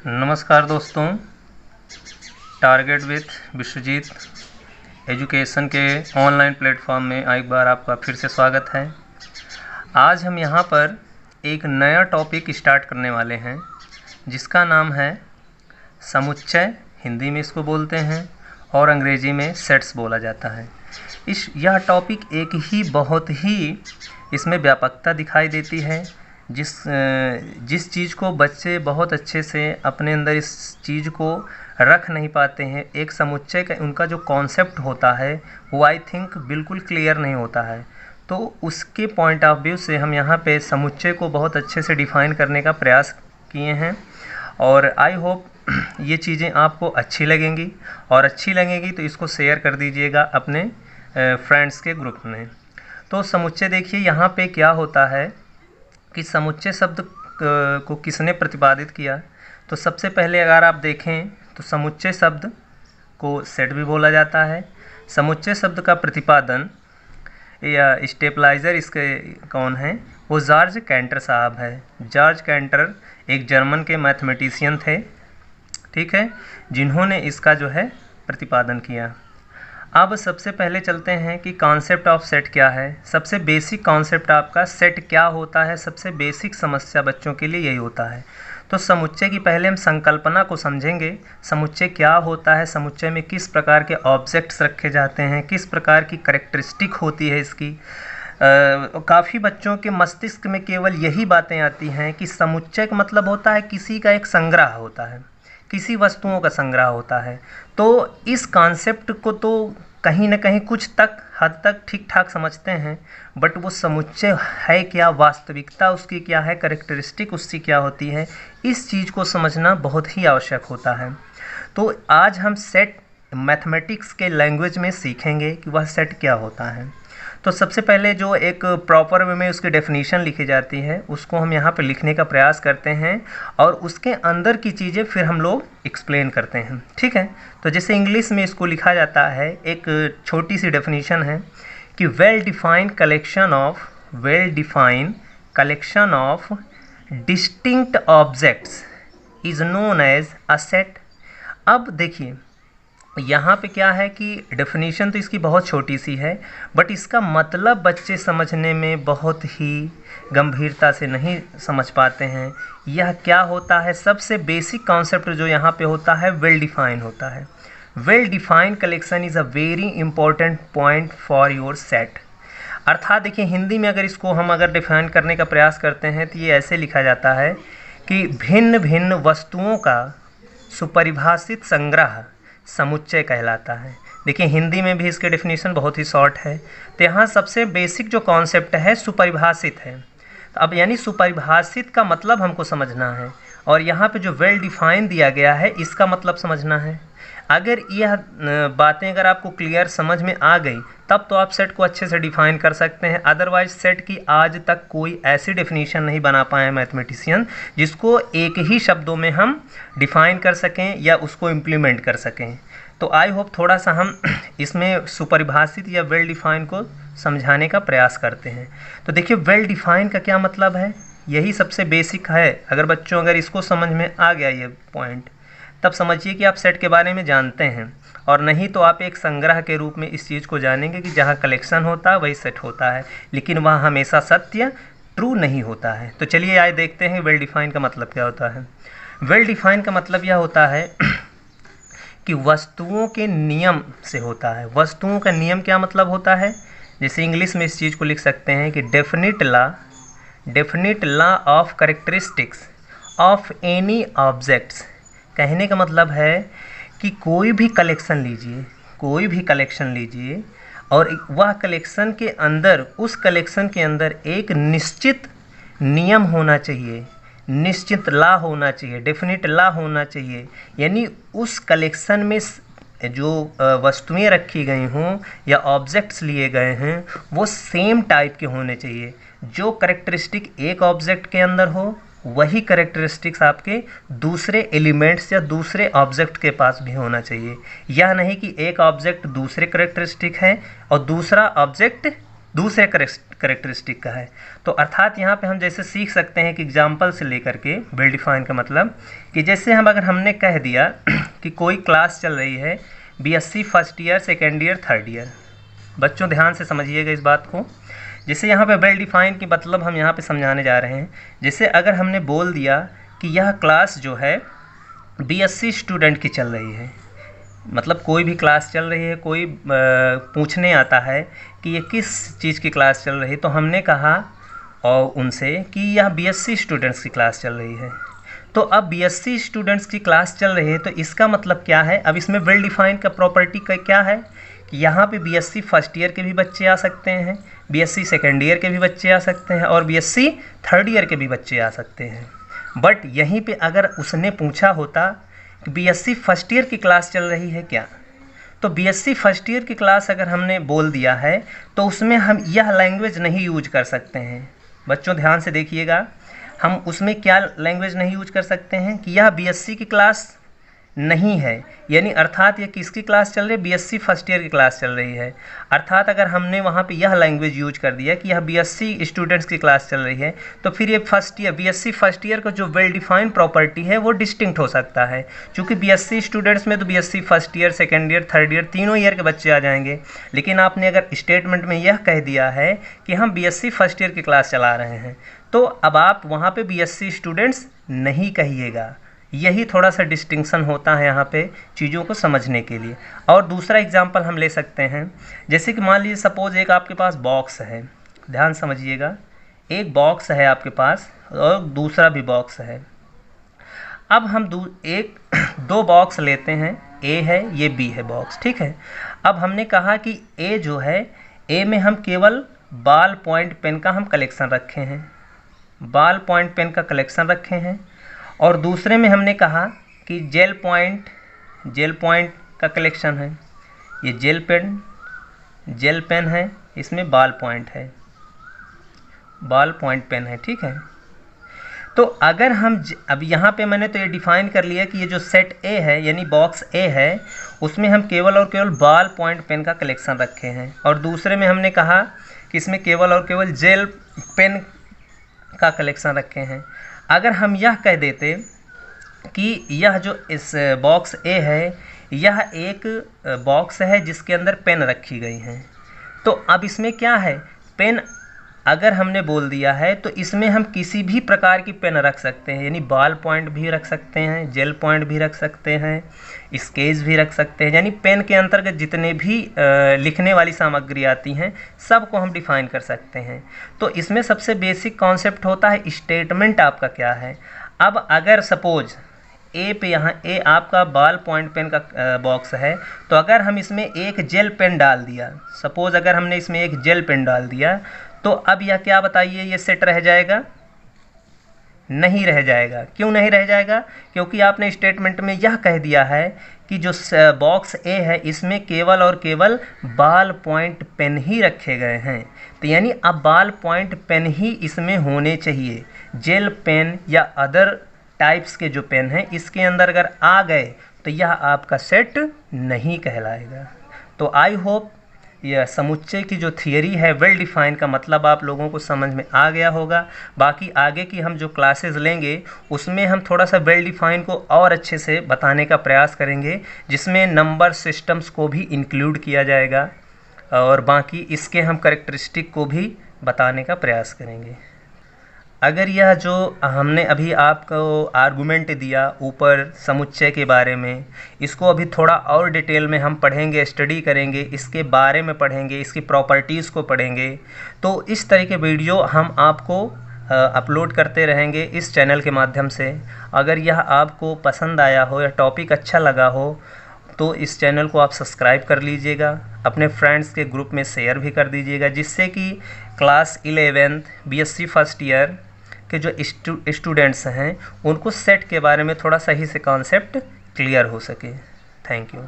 नमस्कार दोस्तों, target with Vishwajeet education के ऑनलाइन प्लेटफॉर्म में एक बार आपका फिर से स्वागत है। आज हम यहाँ पर एक नया टॉपिक स्टार्ट करने वाले हैं जिसका नाम है समुच्चय। हिंदी में इसको बोलते हैं और अंग्रेजी में सेट्स बोला जाता है। यह टॉपिक एक ही बहुत ही इसमें व्यापकता दिखाई देती है। जिस चीज़ को बच्चे बहुत अच्छे से अपने अंदर इस चीज़ को रख नहीं पाते हैं, एक समुच्चय का उनका जो कॉन्सेप्ट होता है वो आई थिंक बिल्कुल क्लियर नहीं होता है। तो उसके पॉइंट ऑफ व्यू से हम यहाँ पे समुच्चय को बहुत अच्छे से डिफ़ाइन करने का प्रयास किए हैं और आई होप ये चीज़ें आपको अच्छी लगेंगी और अच्छी लगेगी तो इसको शेयर कर दीजिएगा अपने फ्रेंड्स के ग्रुप में। तो समुच्चय देखिए यहाँ पे क्या होता है कि समुच्चय शब्द को किसने प्रतिपादित किया। तो सबसे पहले अगर आप देखें तो समुच्चय शब्द को सेट भी बोला जाता है। समुच्चय शब्द का प्रतिपादन या स्टेबलाइज़र इसके कौन है, वो जॉर्ज कैंटर साहब है। जॉर्ज कैंटर एक जर्मन के मैथमेटिशियन थे, ठीक है, जिन्होंने इसका जो है प्रतिपादन किया। अब सबसे पहले चलते हैं कि कॉन्सेप्ट ऑफ सेट क्या है। सबसे बेसिक कॉन्सेप्ट आपका सेट क्या होता है, सबसे बेसिक समस्या बच्चों के लिए यही होता है। तो समुच्चय की पहले हम संकल्पना को समझेंगे। समुच्चय क्या होता है, समुच्चय में किस प्रकार के ऑब्जेक्ट्स रखे जाते हैं, किस प्रकार की कैरेक्टरिस्टिक होती है इसकी। काफ़ी बच्चों के मस्तिष्क में केवल यही बातें आती हैं कि समुच्चय का मतलब होता है किसी का एक संग्रह होता है, किसी वस्तुओं का संग्रह होता है। तो इस कॉन्सेप्ट को तो कहीं ना कहीं कुछ हद तक ठीक ठाक समझते हैं, बट वो समुच्चय है क्या, वास्तविकता उसकी क्या है, कैरेक्टरिस्टिक उसकी क्या होती है, इस चीज़ को समझना बहुत ही आवश्यक होता है। तो आज हम सेट मैथमेटिक्स के लैंग्वेज में सीखेंगे कि वह सेट क्या होता है। तो सबसे पहले जो एक प्रॉपर वे में उसकी डेफिनेशन लिखी जाती है उसको हम यहाँ पे लिखने का प्रयास करते हैं और उसके अंदर की चीज़ें फिर हम लोग एक्सप्लेन करते हैं, ठीक है। तो जैसे इंग्लिश में इसको लिखा जाता है, एक छोटी सी डेफिनेशन है कि well defined collection of distinct objects is known as a set. अब देखिए यहाँ पे क्या है कि डेफिनेशन तो इसकी बहुत छोटी सी है, बट इसका मतलब बच्चे समझने में बहुत ही गंभीरता से नहीं समझ पाते हैं। यह क्या होता है, सबसे बेसिक कॉन्सेप्ट जो यहाँ पे होता है वेल डिफाइन होता है। Well defined collection is a very important point for your set. अर्थात देखिए हिंदी में अगर डिफाइन करने का प्रयास करते हैं तो ये ऐसे लिखा जाता है कि भिन्न भिन्न वस्तुओं का सुपरिभाषित संग्रह समुच्चय कहलाता है। देखिए हिंदी में भी इसके डेफिनेशन बहुत ही शॉर्ट है। तो यहाँ सबसे बेसिक जो कॉन्सेप्ट है सुपरिभाषित है। तो अब यानी सुपरिभाषित का मतलब हमको समझना है और यहाँ पे जो वेल डिफाइन दिया गया है इसका मतलब समझना है। अगर यह बातें अगर आपको क्लियर समझ में आ गई तब तो आप सेट को अच्छे से डिफाइन कर सकते हैं। अदरवाइज सेट की आज तक कोई ऐसी डेफिनेशन नहीं बना पाए मैथमेटिशियन जिसको एक ही शब्दों में हम डिफाइन कर सकें या उसको इम्प्लीमेंट कर सकें। तो आई होप थोड़ा सा हम इसमें सुपरिभाषित या वेल डिफाइन को समझाने का प्रयास करते हैं। तो देखिए वेल डिफाइन का क्या मतलब है, यही सबसे बेसिक है। अगर इसको समझ में आ गया ये पॉइंट तब समझिए कि आप सेट के बारे में जानते हैं, और नहीं तो आप एक संग्रह के रूप में इस चीज़ को जानेंगे कि जहाँ कलेक्शन होता है वही सेट होता है, लेकिन वह हमेशा सत्य ट्रू नहीं होता है। तो चलिए आइए देखते हैं वेल डिफाइन का मतलब क्या होता है। वेल डिफाइन का मतलब यह होता है कि वस्तुओं के नियम से होता है। वस्तुओं का नियम क्या मतलब होता है, जैसे इंग्लिश में इस चीज़ को लिख सकते हैं कि definite law of characteristics of any objects. कहने का मतलब है कि कोई भी कलेक्शन लीजिए और वह कलेक्शन के अंदर, उस कलेक्शन के अंदर एक निश्चित नियम होना चाहिए, निश्चित लॉ होना चाहिए, डेफिनिट लॉ होना चाहिए। यानी उस कलेक्शन में जो वस्तुएं रखी गई हों या ऑब्जेक्ट्स लिए गए हैं वो सेम टाइप के होने चाहिए। जो कैरेक्टरिस्टिक एक ऑब्जेक्ट के अंदर हो वही कैरेक्टरिस्टिक्स आपके दूसरे एलिमेंट्स या दूसरे ऑब्जेक्ट के पास भी होना चाहिए। यह नहीं कि एक ऑब्जेक्ट दूसरे कैरेक्टरिस्टिक है और दूसरा ऑब्जेक्ट दूसरे करेक्टरिस्टिक का है। तो अर्थात यहाँ पे हम जैसे सीख सकते हैं कि एग्जाम्पल से लेकर के वेल डिफाइन का मतलब कि जैसे अगर हमने कह दिया कि कोई क्लास चल रही है BSc first year, second year, third year. बच्चों ध्यान से समझिएगा इस बात को। जैसे यहाँ पे वेल डिफाइन की मतलब हम यहाँ पे समझाने जा रहे हैं। जैसे अगर हमने बोल दिया कि यह क्लास जो है बीएससी स्टूडेंट की चल रही है, मतलब कोई भी क्लास चल रही है, कोई पूछने आता है कि ये किस चीज़ की क्लास चल रही है, तो हमने कहा और उनसे कि यह बीएससी स्टूडेंट्स की क्लास चल रही है। तो अब बीएससी स्टूडेंट्स की क्लास चल रही है तो इसका मतलब क्या है, अब इसमें वेल डिफाइन का प्रॉपर्टी का क्या है कि यहाँ पे बीएससी फर्स्ट ईयर के भी बच्चे आ सकते हैं, बीएससी सेकेंड ईयर के भी बच्चे आ सकते हैं और बीएससी थर्ड ईयर के भी बच्चे आ सकते हैं। बट यहीं पे अगर उसने पूछा होता कि बीएससी फर्स्ट ईयर की क्लास चल रही है क्या, तो बीएससी फर्स्ट ईयर की क्लास अगर हमने बोल दिया है तो उसमें हम यह लैंग्वेज नहीं यूज कर सकते हैं। बच्चों ध्यान से देखिएगा, हम उसमें क्या लैंग्वेज नहीं यूज कर सकते हैं कि यह बीएससी की क्लास नहीं है, यानी अर्थात ये किसकी क्लास चल रही है, बीएससी फर्स्ट ईयर की क्लास चल रही है। अर्थात अगर हमने वहाँ पे यह लैंग्वेज यूज कर दिया कि यह बीएससी स्टूडेंट्स की क्लास चल रही है तो फिर ये first year BSc first year का जो वेल डिफाइंड प्रॉपर्टी है वो डिस्टिंक्ट हो सकता है। क्योंकि बीएससी स्टूडेंट्स में तो BSc first year, second year, third year तीनों ईयर के बच्चे आ जाएंगे। लेकिन आपने अगर स्टेटमेंट में यह कह दिया है कि हम बीएससी फर्स्ट ईयर की क्लास चला रहे हैं तो अब आप वहाँ पे बीएससी स्टूडेंट्स नहीं कहिएगा। यही थोड़ा सा डिस्टिंक्शन होता है यहाँ पे चीज़ों को समझने के लिए। और दूसरा एग्जांपल हम ले सकते हैं, जैसे कि मान लीजिए सपोज एक आपके पास बॉक्स है, ध्यान समझिएगा, एक बॉक्स है आपके पास और दूसरा भी बॉक्स है। अब हम दो बॉक्स लेते हैं, ए है ये बी है बॉक्स, ठीक है। अब हमने कहा कि ए जो है, ए में हम केवल बॉल पॉइंट पेन का हम कलेक्शन रखे हैं, बॉल पॉइंट पेन का कलेक्शन रखे हैं। और दूसरे में हमने कहा कि जेल पॉइंट का कलेक्शन है, ये जेल पेन है, इसमें बॉल पॉइंट है, बॉल पॉइंट पेन है, ठीक है। तो अगर हम अब यहाँ पे मैंने तो ये डिफाइन कर लिया कि ये जो सेट ए है यानी बॉक्स ए है उसमें हम केवल और केवल बॉल पॉइंट पेन का कलेक्शन रखे हैं और दूसरे में हमने कहा कि इसमें केवल और केवल जेल पेन का कलेक्शन रखे हैं। अगर हम यह कह देते कि यह जो इस बॉक्स ए है यह एक बॉक्स है जिसके अंदर पेन रखी गई हैं, तो अब इसमें क्या है, पेन अगर हमने बोल दिया है तो इसमें हम किसी भी प्रकार की पेन रख सकते हैं, यानी बॉल पॉइंट भी रख सकते हैं, जेल पॉइंट भी रख सकते हैं, स्केच भी रख सकते हैं, यानी पेन के अंतर्गत जितने भी लिखने वाली सामग्री आती हैं सबको हम डिफाइन कर सकते हैं। तो इसमें सबसे बेसिक कॉन्सेप्ट होता है स्टेटमेंट आपका क्या है। अब अगर सपोज ए पे यहाँ ए आपका बॉल पॉइंट पेन का बॉक्स है तो अगर हम इसमें एक जेल पेन डाल दिया, सपोज अगर हमने इसमें एक जेल पेन डाल दिया तो अब यह क्या बताइए, ये सेट रह जाएगा? नहीं रह जाएगा। क्यों नहीं रह जाएगा? क्योंकि आपने स्टेटमेंट में यह कह दिया है कि जो बॉक्स ए है इसमें केवल और केवल बॉल पॉइंट पेन ही रखे गए हैं, तो यानी अब बॉल पॉइंट पेन ही इसमें होने चाहिए। जेल पेन या अदर टाइप्स के जो पेन हैं इसके अंदर अगर आ गए तो यह आपका सेट नहीं कहलाएगा। तो आई होप यह समुच्चय की जो थियरी है वेल डिफाइन का मतलब आप लोगों को समझ में आ गया होगा। बाकी आगे की हम जो क्लासेस लेंगे उसमें हम थोड़ा सा वेल डिफाइन को और अच्छे से बताने का प्रयास करेंगे, जिसमें नंबर सिस्टम्स को भी इंक्लूड किया जाएगा और बाकी इसके हम कैरेक्टरिस्टिक को भी बताने का प्रयास करेंगे। अगर यह जो हमने अभी आपको आर्गुमेंट दिया ऊपर समुच्चय के बारे में, इसको अभी थोड़ा और डिटेल में हम पढ़ेंगे, स्टडी करेंगे, इसके बारे में पढ़ेंगे, इसकी प्रॉपर्टीज़ को पढ़ेंगे। तो इस तरह के वीडियो हम आपको अपलोड करते रहेंगे इस चैनल के माध्यम से। अगर यह आपको पसंद आया हो या टॉपिक अच्छा लगा हो तो इस चैनल को आप सब्सक्राइब कर लीजिएगा, अपने फ्रेंड्स के ग्रुप में शेयर भी कर दीजिएगा, जिससे कि class 11th BSc first year के जो स्टूडेंट्स हैं उनको सेट के बारे में थोड़ा सही से कॉन्सेप्ट क्लियर हो सके। Thank you.